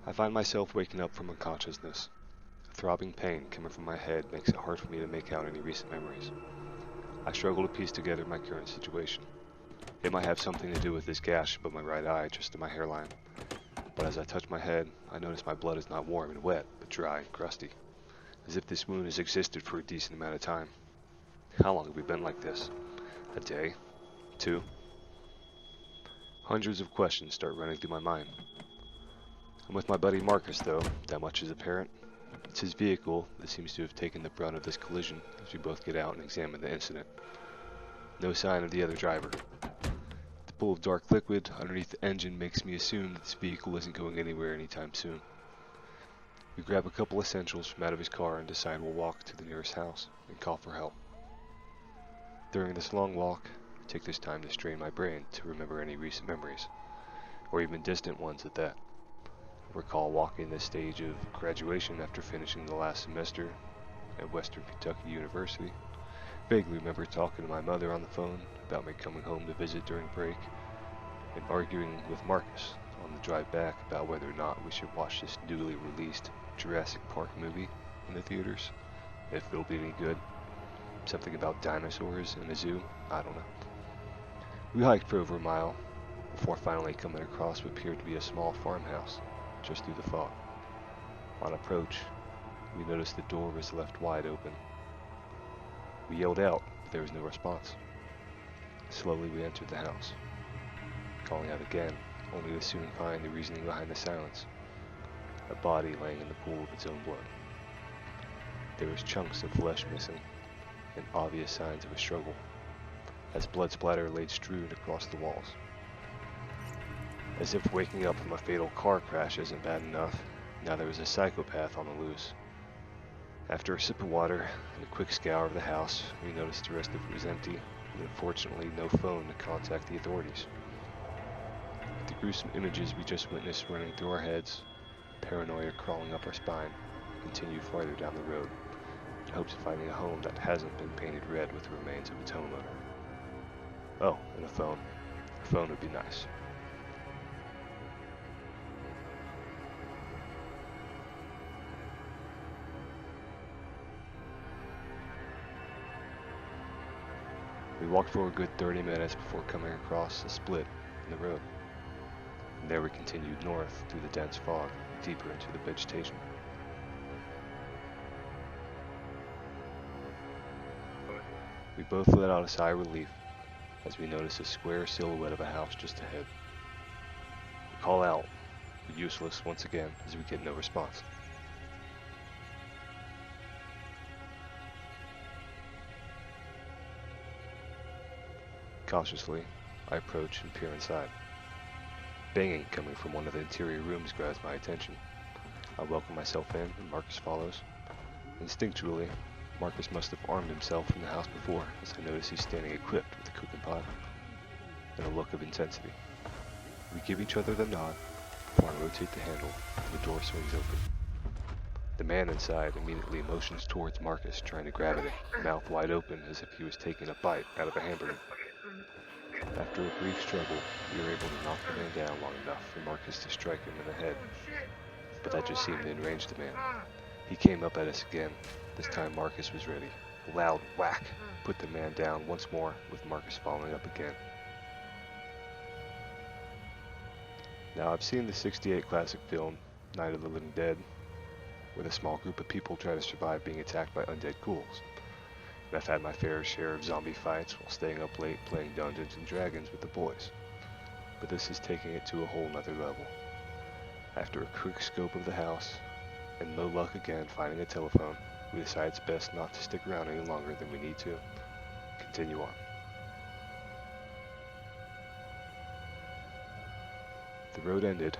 I find myself waking up from unconsciousness. A throbbing pain coming from my head makes it hard for me to make out any recent memories. I struggle to piece together my current situation. It might have something to do with this gash above my right eye just to my hairline, but as I touch my head, I notice my blood is not warm and wet, but dry and crusty, as if this wound has existed for a decent amount of time. How long have we been like this? A day? 2? Hundreds of questions start running through my mind. I'm with my buddy Marcus, though, that much is apparent. It's his vehicle that seems to have taken the brunt of this collision as we both get out and examine the incident. No sign of the other driver. The pool of dark liquid underneath the engine makes me assume that this vehicle isn't going anywhere anytime soon. We grab a couple essentials from out of his car and decide we'll walk to the nearest house and call for help. During this long walk, I take this time to strain my brain to remember any recent memories, or even distant ones at that. I recall walking this stage of graduation after finishing the last semester at Western Kentucky University. Vaguely remember talking to my mother on the phone about me coming home to visit during break, and arguing with Marcus on the drive back about whether or not we should watch this newly released Jurassic Park movie in the theaters, if it'll be any good. Something about dinosaurs in a zoo, I don't know. We hiked for over a mile before finally coming across what appeared to be a small farmhouse just through the fog. On approach, we noticed the door was left wide open. We yelled out, but there was no response. Slowly we entered the house, calling out again, only to soon find the reasoning behind the silence. A body laying in the pool of its own blood. There was chunks of flesh missing, and obvious signs of a struggle, as blood splatter laid strewed across the walls. As if waking up from a fatal car crash isn't bad enough, now there was a psychopath on the loose. After a sip of water and a quick scour of the house, we noticed the rest of it was empty, and unfortunately no phone to contact the authorities. With the gruesome images we just witnessed running through our heads, paranoia crawling up our spine, we continued farther down the road, in hopes of finding a home that hasn't been painted red with the remains of its homeowner. Oh, and a phone. A phone would be nice. We walked for a good 30 minutes before coming across a split in the road. And there we continued north through the dense fog, deeper into the vegetation. We both let out a sigh of relief as we noticed a square silhouette of a house just ahead. We call out, but useless once again as we get no response. Cautiously, I approach and peer inside. Banging coming from one of the interior rooms grabs my attention. I welcome myself in and Marcus follows. Instinctually, Marcus must have armed himself in the house before, as I notice he's standing equipped with a cooking pot and a look of intensity. We give each other the nod before I rotate the handle and the door swings open. The man inside immediately motions towards Marcus, trying to grab at it, mouth wide open as if he was taking a bite out of a hamburger. After a brief struggle, we were able to knock the man down long enough for Marcus to strike him in the head, but that just seemed to enrage the man. He came up at us again. This time Marcus was ready. A loud whack put the man down once more, with Marcus following up again. Now, I've seen the '68 classic film, Night of the Living Dead, where a small group of people try to survive being attacked by undead ghouls. And I've had my fair share of zombie fights while staying up late playing Dungeons and Dragons with the boys. But this is taking it to a whole nother level. After a quick scope of the house, and no luck again finding a telephone, we decide it's best not to stick around any longer than we need to. Continue on. The road ended,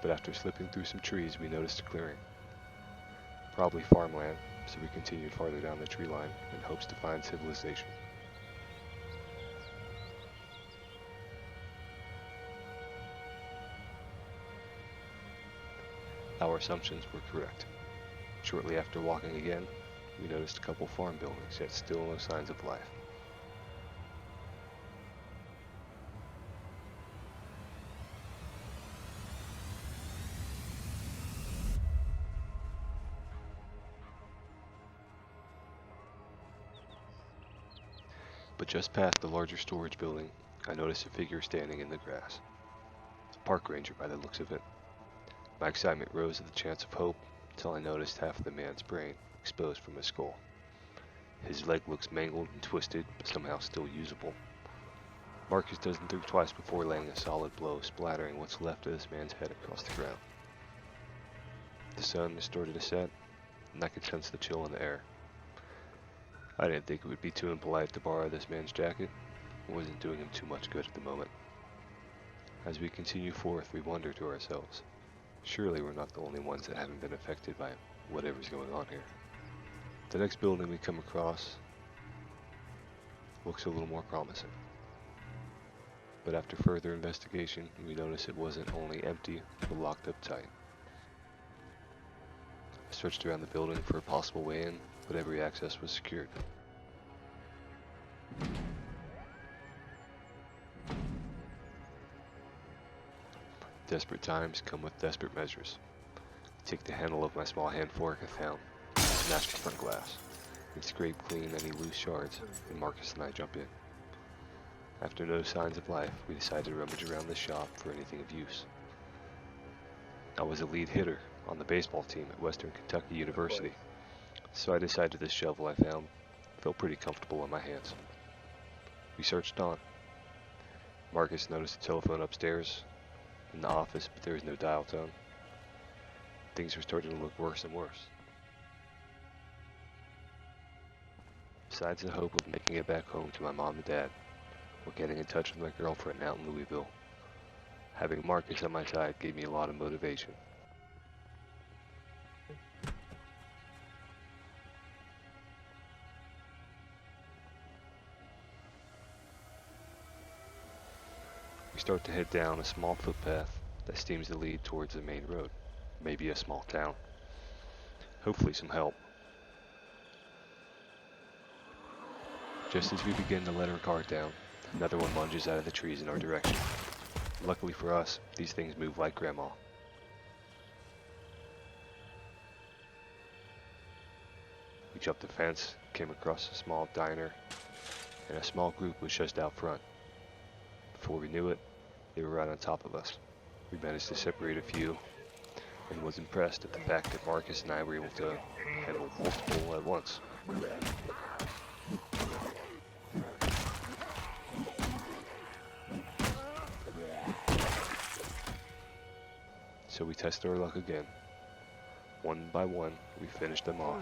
but after slipping through some trees we noticed a clearing. Probably farmland, so we continued farther down the tree line in hopes to find civilization. Our assumptions were correct. Shortly after walking again, we noticed a couple farm buildings, yet still no signs of life. But just past the larger storage building, I noticed a figure standing in the grass. A park ranger by the looks of it. My excitement rose at the chance of hope until I noticed half of the man's brain exposed from his skull. His leg looks mangled and twisted, but somehow still usable. Marcus doesn't think twice before laying a solid blow, splattering what's left of this man's head across the ground. The sun started to set, and I could sense the chill in the air. I didn't think it would be too impolite to borrow this man's jacket. It wasn't doing him too much good at the moment. As we continue forth, we wonder to ourselves, surely we're not the only ones that haven't been affected by whatever's going on here. The next building we come across looks a little more promising. But after further investigation, we notice it wasn't only empty, but locked up tight. I searched around the building for a possible way in, but every access was secured. Desperate times come with desperate measures. I take the handle of my small hand fork I found, smash the front glass, and scrape clean any loose shards, and Marcus and I jump in. After no signs of life, we decided to rummage around the shop for anything of use. I was a lead hitter on the baseball team at Western Kentucky University, so I decided this shovel I found felt pretty comfortable in my hands. We searched on. Marcus noticed a telephone upstairs in the office, but there was no dial tone. Things were starting to look worse and worse. Besides the hope of making it back home to my mom and dad, or getting in touch with my girlfriend out in Louisville, having Marcus on my side gave me a lot of motivation. We start to head down a small footpath that seems to lead towards the main road, maybe a small town. Hopefully some help. Just as we begin to let our car down, another one lunges out of the trees in our direction. Luckily for us, these things move like grandma. We jumped the fence, came across a small diner, and a small group was just out front. Before we knew it, they were right on top of us. We managed to separate a few, and was impressed at the fact that Marcus and I were able to handle multiple at once. So we tested our luck again. One by one, we finished them off.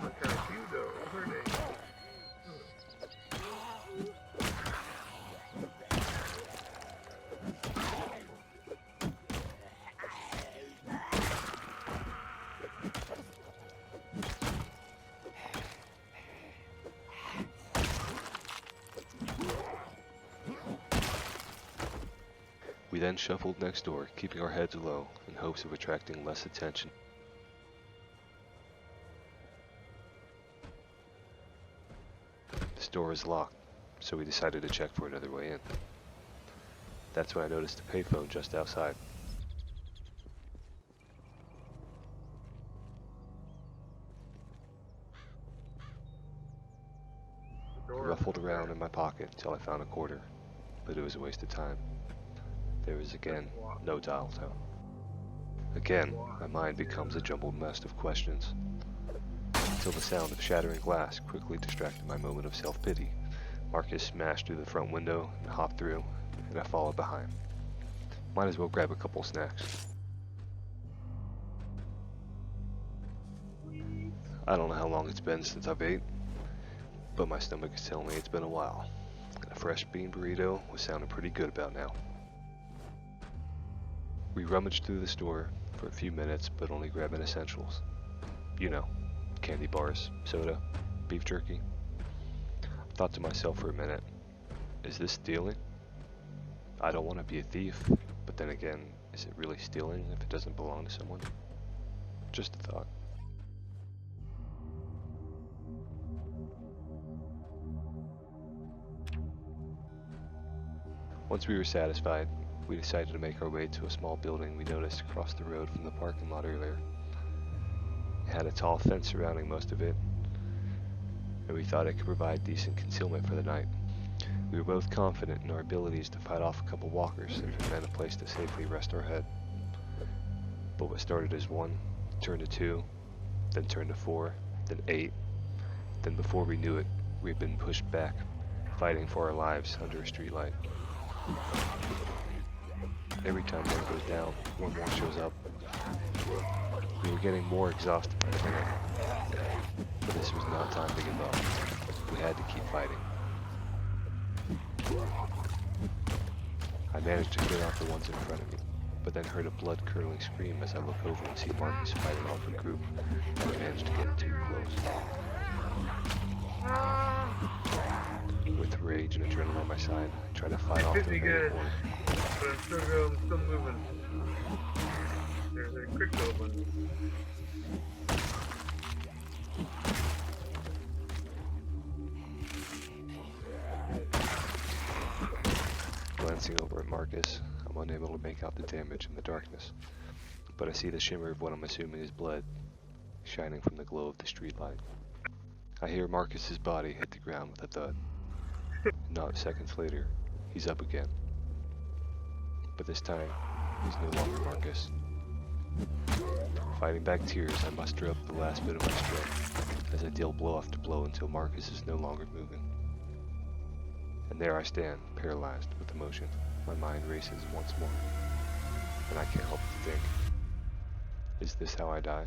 We then shuffled next door, keeping our heads low in hopes of attracting less attention. The door is locked, so we decided to check for another way in. That's when I noticed a payphone just outside. I ruffled around in my pocket until I found a quarter, but it was a waste of time. There was again no dial tone. Again, my mind becomes a jumbled mess of questions, until the sound of shattering glass quickly distracted my moment of self-pity. Marcus smashed through the front window and hopped through, and I followed behind. Might as well grab a couple snacks. I don't know how long it's been since I've ate, but my stomach is telling me it's been a while. And a fresh bean burrito was sounding pretty good about now. We rummaged through the store for a few minutes, but only grabbing essentials. You know, candy bars, soda, beef jerky. I thought to myself for a minute, is this stealing? I don't want to be a thief, but then again, is it really stealing if it doesn't belong to someone? Just a thought. Once we were satisfied, we decided to make our way to a small building we noticed across the road from the parking lot earlier. It had a tall fence surrounding most of it, and we thought it could provide decent concealment for the night. We were both confident in our abilities to fight off a couple walkers and find a place to safely rest our head. But what started as 1 turned to 2, then turned to 4, then 8. Then before we knew it, we had been pushed back, fighting for our lives under a streetlight. Every time one goes down, one more shows up. We were getting more exhausted by the minute, but this was not time to give up. We had to keep fighting. I managed to clear out the ones in front of me, but then heard a blood-curdling scream as I look over and see Marcus fighting off a group, and I managed to get too close. With rage and adrenaline on my side, I tried to fight off the remaining horde. But I'm still moving. There's a quick open. Glancing over at Marcus, I'm unable to make out the damage in the darkness, but I see the shimmer of what I'm assuming is blood, shining from the glow of the streetlight. I hear Marcus's body hit the ground with a thud. Not seconds later, he's up again. But this time, he's no longer Marcus. Fighting back tears, I muster up the last bit of my strength as I deal blow after blow until Marcus is no longer moving. And there I stand, paralyzed with emotion. My mind races once more, and I can't help but think, is this how I die?